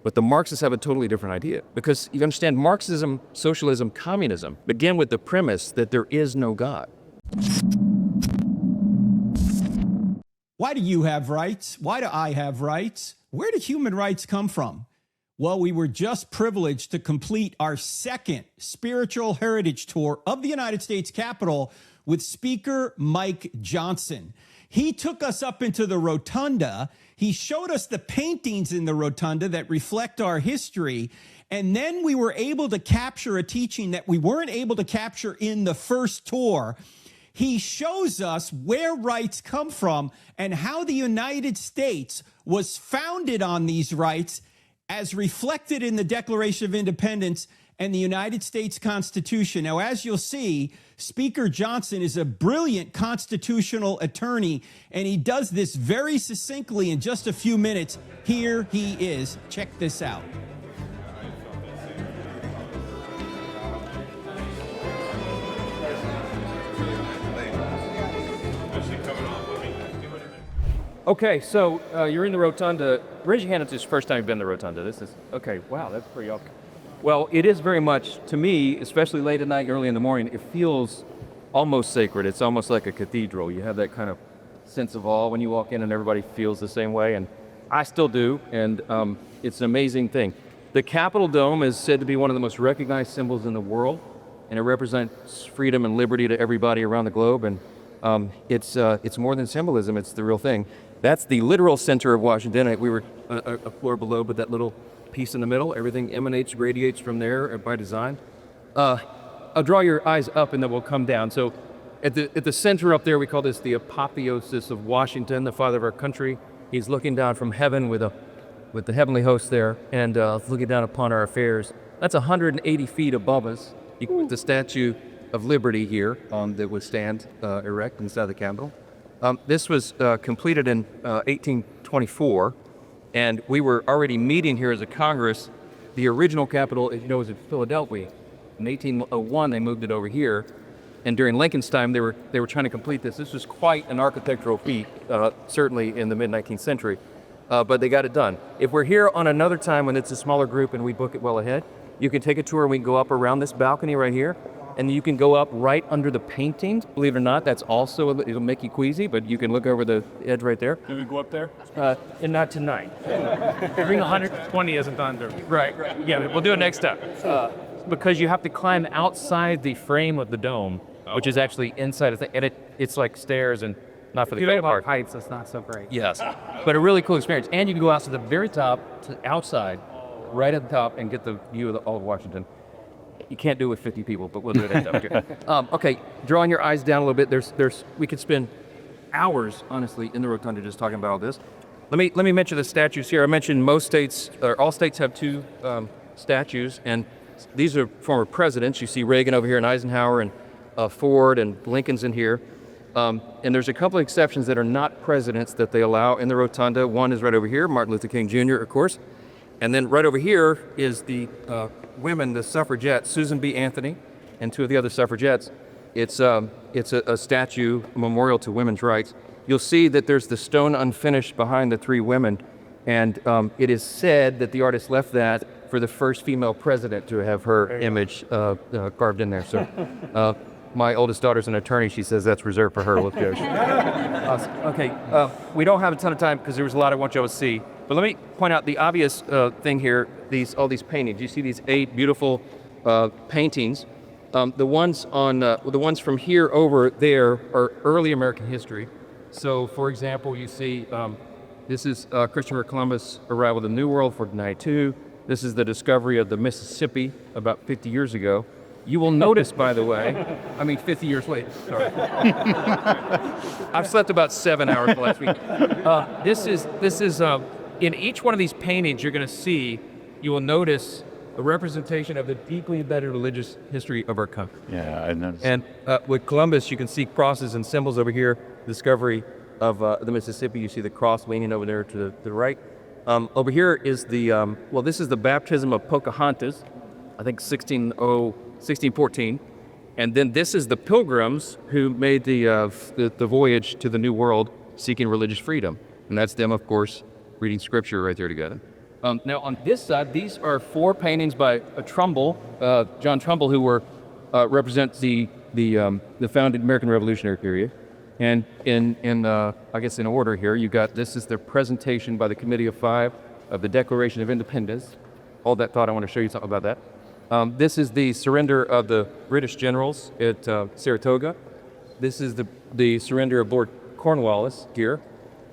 But the Marxists have a totally different idea, because you understand Marxism, socialism, communism begin with the premise that there is no God. Why do you have rights? Why do I have rights? Where do human rights come from? Well, we were just privileged to complete our second spiritual heritage tour of the United States Capitol with Speaker Mike Johnson. He took us up into the rotunda. He showed us the paintings in the rotunda that reflect our history. And then we were able to capture a teaching that we weren't able to capture in the first tour. He shows us where rights come from and how the United States was founded on these rights as reflected in the Declaration of Independence and the United States Constitution. Now, as you'll see, Speaker Johnson is a brilliant constitutional attorney, and he does this very succinctly in just a few minutes. Here he is. Check this out. Okay, so you're in the rotunda. Raise your hand if this is the first time you've been in the rotunda. This is, okay, wow, that's pretty awesome. Well, it is very much, to me, especially late at night, early in the morning, it feels almost sacred. It's almost like a cathedral. You have that kind of sense of awe when you walk in, and everybody feels the same way, and I still do, and it's an amazing thing. The Capitol Dome is said to be one of the most recognized symbols in the world, and it represents freedom and liberty to everybody around the globe, and it's more than symbolism, it's the real thing. That's the literal center of Washington. We were a floor below, but that little piece in the middle, everything emanates, radiates from there by design. I'll draw your eyes up and then we'll come down. So at the center up there, we call this the apotheosis of Washington, the father of our country. He's looking down from heaven with the heavenly host there and looking down upon our affairs. That's 180 feet above us. You can put the Statue of Liberty here that would stand erect inside the Capitol. This was completed in 1824, and we were already meeting here as a Congress. The original Capitol, as you know, was in Philadelphia. In 1801, they moved it over here, and during Lincoln's time, they were trying to complete this. This was quite an architectural feat, certainly in the mid-19th century, but they got it done. If we're here on another time when it's a smaller group and we book it well ahead, you can take a tour and we can go up around this balcony right here, and you can go up right under the paintings. Believe it or not, that's also, it'll make you queasy, but you can look over the edge right there. Can we go up there? And not tonight. Bring 120 isn't under. Right. Yeah, we'll do it next time. Because you have to climb outside the frame of the dome, which is actually inside of the, and it's like stairs and not for the You part. heights, that's not so great. Yes, but a really cool experience. And you can go out to the very top, to outside, right at the top, and get the view of all of Washington. You can't do it with 50 people, but we'll do it at okay, drawing your eyes down a little bit. We could spend hours, honestly, in the rotunda just talking about all this. Let me mention the statues here. I mentioned most states, or all states have two statues, and these are former presidents. You see Reagan over here, and Eisenhower, and Ford, and Lincoln's in here. And there's a couple of exceptions that are not presidents that they allow in the rotunda. One is right over here, Martin Luther King Jr., of course. And then right over here is the women, the suffragettes, Susan B. Anthony and two of the other suffragettes. It's a statue, a memorial to women's rights. You'll see that there's the stone unfinished behind the three women, and it is said that the artist left that for the first female president to have her image carved in there. So my oldest daughter's an attorney. She says that's reserved for her. Let's go. Awesome. Okay, we don't have a ton of time because there was a lot I want y'all to see. But let me point out the obvious thing here, all these paintings. You see these 8 beautiful paintings. The ones from here over there are early American history. So, for example, you see this is Christopher Columbus' arrival to the New World, 1492. This is the discovery of the Mississippi about 50 years ago. You will notice, by the way, 50 years later, sorry. I've slept about 7 hours the last week. This is in each one of these paintings you're going to see, you will notice a representation of the deeply embedded religious history of our country. Yeah, I noticed. And with Columbus, you can see crosses and symbols over here. Discovery of the Mississippi, you see the cross leaning over there to the right. Over here is this is the baptism of Pocahontas, I think 1614. And then this is the pilgrims who made the voyage to the New World seeking religious freedom. And that's them, of course, reading scripture right there together. Now on this side, these are 4 paintings by Trumbull, John Trumbull, who represents the founded American Revolutionary period. And I guess in order here, you got, this is the presentation by the Committee of 5 of the Declaration of Independence. Hold that thought, I want to show you something about that. This is the surrender of the British generals at Saratoga. This is the surrender of Lord Cornwallis here.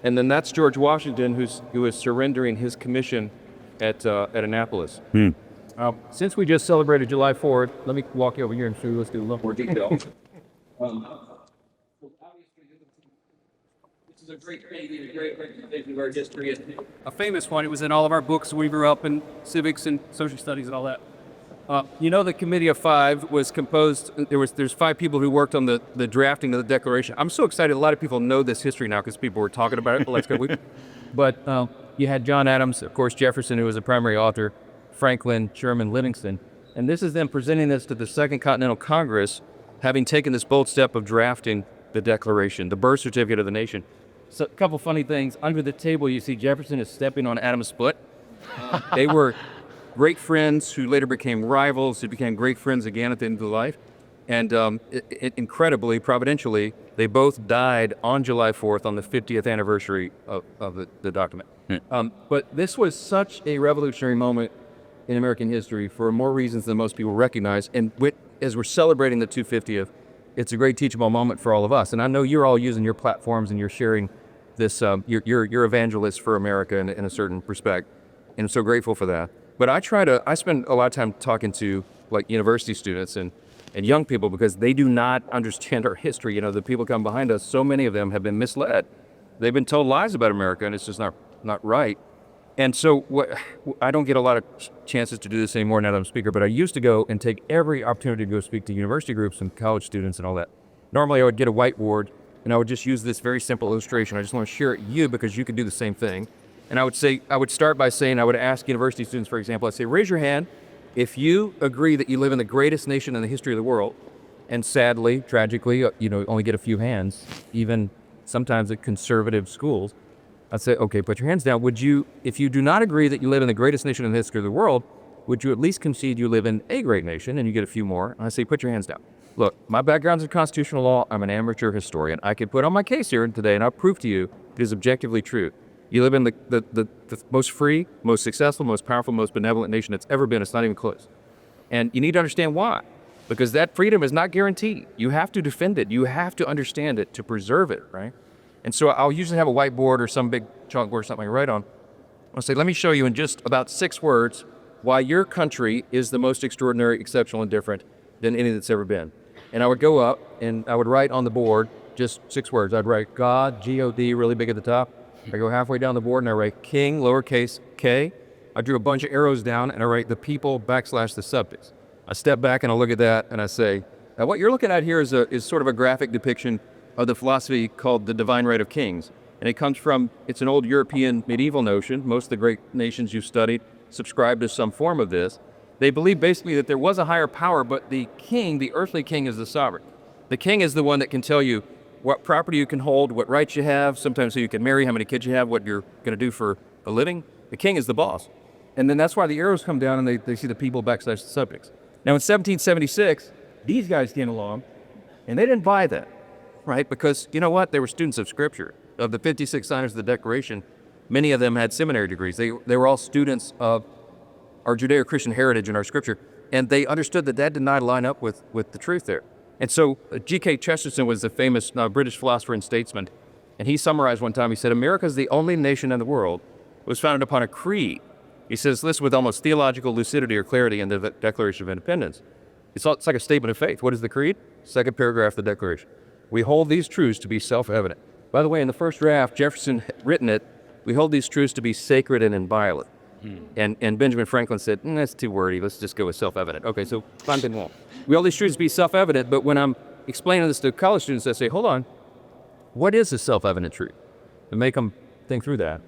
And then that's George Washington, who is surrendering his commission at Annapolis. Since we just celebrated July 4th, let me walk you over here and show you, let's do a little more detail. This is a great painting, a great representation of our history. A famous one. It was in all of our books when we grew up in civics and social studies and all that. You know, the Committee of 5 was composed, there's 5 people who worked on the drafting of the Declaration. I'm so excited, a lot of people know this history now because people were talking about it the last couple weeks. But you had John Adams, of course, Jefferson, who was a primary author, Franklin, Sherman, Livingston. And this is them presenting this to the Second Continental Congress, having taken this bold step of drafting the Declaration, the birth certificate of the nation. So a couple funny things. Under the table, you see Jefferson is stepping on Adams' foot. They were great friends who later became rivals, who became great friends again at the end of their life. And incredibly, providentially, they both died on July 4th on the 50th anniversary of the document. But this was such a revolutionary moment in American history for more reasons than most people recognize. And as we're celebrating the 250th, it's a great teachable moment for all of us. And I know you're all using your platforms and you're sharing this, you're evangelists for America in a certain respect. And I'm so grateful for that. But I spend a lot of time talking to like university students and young people because they do not understand our history. You know, the people come behind us, so many of them have been misled. They've been told lies about America and it's just not right. And so I don't get a lot of chances to do this anymore now that I'm a speaker, but I used to go and take every opportunity to go speak to university groups and college students and all that. Normally I would get a whiteboard and I would just use this very simple illustration. I just want to share it with you because you could do the same thing. And I would start by saying, I would ask university students, for example, I'd say, raise your hand if you agree that you live in the greatest nation in the history of the world. And sadly, tragically, only get a few hands, even sometimes at conservative schools. I'd say, okay, put your hands down. If you do not agree that you live in the greatest nation in the history of the world, would you at least concede you live in a great nation? And you get a few more. And I say, put your hands down. Look, my background's in constitutional law. I'm an amateur historian. I could put on my case here today and I'll prove to you it is objectively true. You live in the most free, most successful, most powerful, most benevolent nation that's ever been. It's not even close. And you need to understand why. Because that freedom is not guaranteed. You have to defend it. You have to understand it to preserve it, right? And so I'll usually have a whiteboard or some big chalkboard or something I write on. I'll say, let me show you in just about 6 words why your country is the most extraordinary, exceptional, and different than any that's ever been. And I would go up and I would write on the board just 6 words. I'd write God, G-O-D, really big at the top. I go halfway down the board and I write king, lowercase k. I drew a bunch of arrows down and I write the people / the subjects. I step back and I look at that and I say, what you're looking at here is sort of a graphic depiction of the philosophy called the divine right of kings. And it comes from, it's an old European medieval notion. Most of the great nations you've studied subscribe to some form of this. They believe basically that there was a higher power, but the king, the earthly king, is the sovereign. The king is the one that can tell you what property you can hold, what rights you have, sometimes who you can marry, how many kids you have, what you're going to do for a living. The king is the boss. And then that's why the arrows come down and they see the people / the subjects. Now in 1776, these guys came along and they didn't buy that, right? Because you know what? They were students of Scripture. Of the 56 signers of the Declaration, many of them had seminary degrees. They were all students of our Judeo-Christian heritage and our Scripture. And they understood that did not line up with the truth there. And so G.K. Chesterton was a famous British philosopher and statesman. And he summarized one time, he said, America is the only nation in the world that was founded upon a creed. He says this with almost theological lucidity or clarity in the Declaration of Independence. It's like a statement of faith. What is the creed? Second paragraph of the Declaration. We hold these truths to be self-evident. By the way, in the first draft, Jefferson had written it, we hold these truths to be sacred and inviolate. And Benjamin Franklin said, that's too wordy, let's just go with self-evident. Okay, so fine, then wrong. We hold these truths to be self-evident, but when I'm explaining this to college students, I say, hold on, what is a self-evident truth? To make them think through that.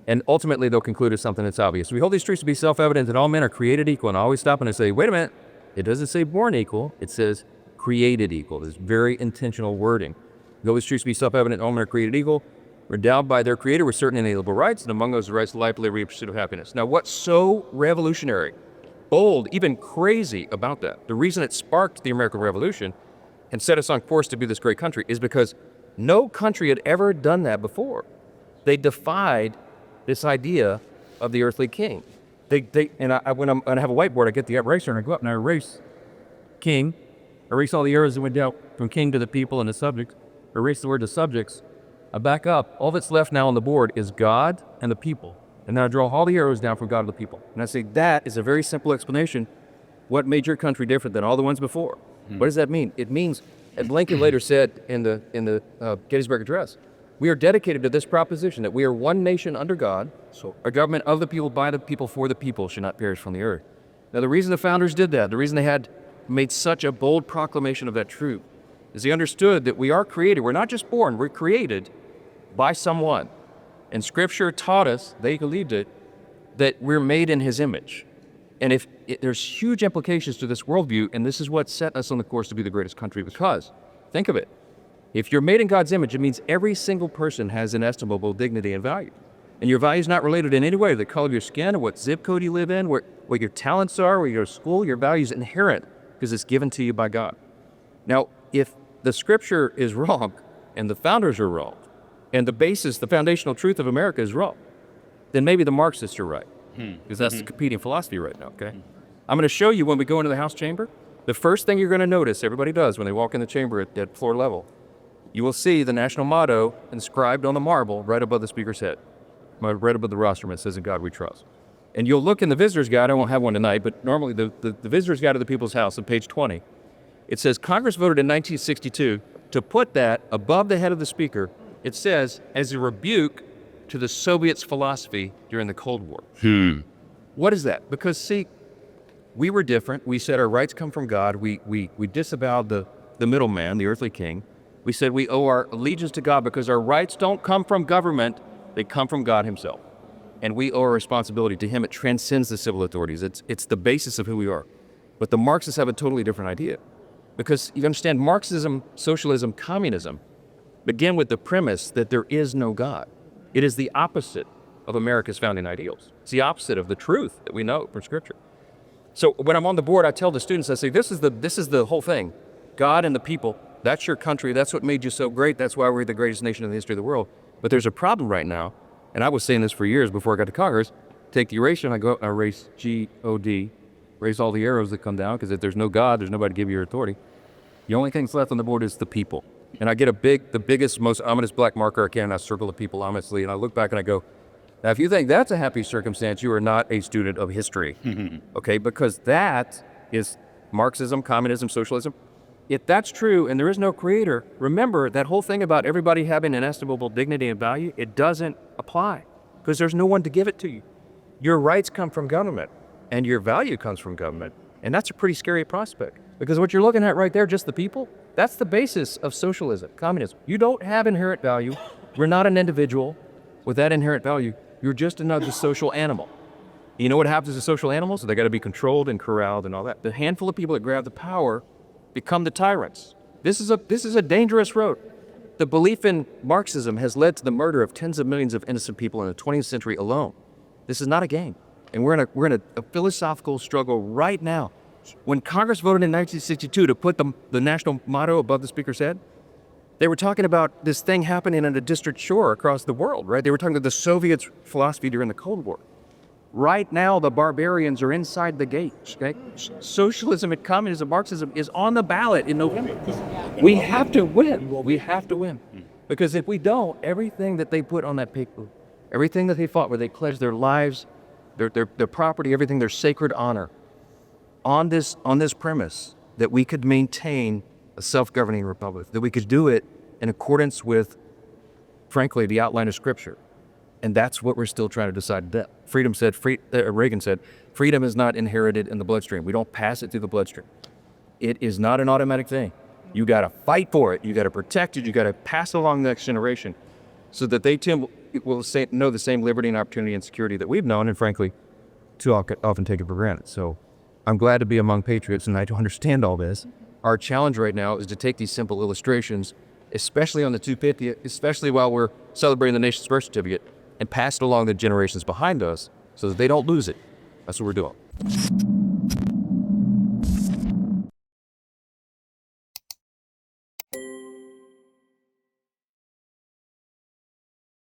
And ultimately, they'll conclude it's something that's obvious. We hold these truths to be self-evident that all men are created equal, and I always stop and I say, wait a minute, it doesn't say born equal, it says created equal. This very intentional wording. We hold these truths to be self-evident, all men are created equal. were endowed by their creator with certain inalienable rights, and among those rights, life, liberty, and pursuit of happiness. Now, what's so revolutionary, bold, even crazy about that, the reason it sparked the American Revolution and set us on course to be this great country is because no country had ever done that before. They defied this idea of the earthly king. When I have a whiteboard, I get the eraser and I go up and I erase king, erase all the arrows that went down from king to the people and the subjects, erase the word to subjects. I back up. All that's left now on the board is God and the people. And then I draw all the arrows down from God to the people. And I say, that is a very simple explanation. What made your country different than all the ones before? What does that mean? It means, as Lincoln later said in the Gettysburg Address, we are dedicated to this proposition that we are one nation under God, so a government of the people, by the people, for the people, should not perish from the earth. Now, the reason the founders did that, the reason they had made such a bold proclamation of that truth, is they understood that we are created. We're not just born, we're created by someone. And Scripture taught us, they believed it, that we're made in His image. And there's huge implications to this worldview, and this is what set us on the course to be the greatest country, because, think of it, if you're made in God's image, it means every single person has inestimable dignity and value. And your value is not related in any way to the color of your skin or what zip code you live in, what your talents are, where you go to school. Your value is inherent because it's given to you by God. Now, if the Scripture is wrong and the founders are wrong and the basis, the foundational truth of America is wrong, then maybe the Marxists are right, because that's the competing philosophy right now, okay? I'm going to show you when we go into the House chamber, the first thing you're going to notice, everybody does when they walk in the chamber at floor level, you will see the national motto inscribed on the marble right above the speaker's head, right above the rostrum. It says, "In God we trust." And you'll look in the visitor's guide. I won't have one tonight, but normally the visitor's guide of the People's House on page 20, it says Congress voted in 1962 to put that above the head of the speaker. It says, as a rebuke to the Soviets' philosophy during the Cold War. What is that? Because, see, we were different. We said our rights come from God. We disavowed the middleman, the earthly king. We said we owe our allegiance to God because our rights don't come from government. They come from God Himself. And we owe our responsibility to Him. It transcends the civil authorities. It's the basis of who we are. But the Marxists have a totally different idea. Because you understand, Marxism, socialism, communism begin with the premise that there is no God. It is the opposite of America's founding ideals. It's the opposite of the truth that we know from Scripture. So when I'm on the board, I tell the students, I say, this is the whole thing. God and the people, that's your country. That's what made you so great. That's why we're the greatest nation in the history of the world. But there's a problem right now, and I was saying this for years before I got to Congress. Take the eraser and I go, I erase G-O-D, erase all the arrows that come down, because if there's no God, there's nobody to give you your authority. The only thing that's left on the board is the people. And I get the biggest, most ominous black marker I can, and I circle the people ominously, and I look back and I go, now if you think that's a happy circumstance, you are not a student of history, okay? Because that is Marxism, communism, socialism. If that's true and there is no creator, remember that whole thing about everybody having inestimable dignity and value, it doesn't apply because there's no one to give it to you. Your rights come from government and your value comes from government. And that's a pretty scary prospect because what you're looking at right there, just the people, that's the basis of socialism, communism. You don't have inherent value. We're not an individual with that inherent value. You're just another social animal. You know what happens to social animals? They got to be controlled and corralled and all that. The handful of people that grab the power become the tyrants. This is a dangerous road. The belief in Marxism has led to the murder of tens of millions of innocent people in the 20th century alone. This is not a game. And we're in a philosophical struggle right now. When Congress voted in 1962 to put the national motto above the speaker's head, they were talking about this thing happening on a distant shore across the world, right? They were talking about the Soviets' philosophy during the Cold War. Right now, the barbarians are inside the gates, okay? Socialism and communism, Marxism is on the ballot in November. We have to win. We have to win. Because if we don't, everything that they put on that paper, everything that they fought, where they pledged their lives, their property, everything, their sacred honor, on this premise that we could maintain a self-governing republic, that we could do it in accordance with, frankly, the outline of Scripture. And that's what we're still trying to decide today. Reagan said, freedom is not inherited in the bloodstream. We don't pass it through the bloodstream. It is not an automatic thing. You got to fight for it. You got to protect it. You got to pass it along to the next generation so that they too will know the same liberty and opportunity and security that we've known and, frankly, too often take it for granted. So I'm glad to be among patriots and I do understand all this. Our challenge right now is to take these simple illustrations especially on the 250th, especially while we're celebrating the nation's birth certificate, and pass it along to generations behind us so that they don't lose it. That's what we're doing.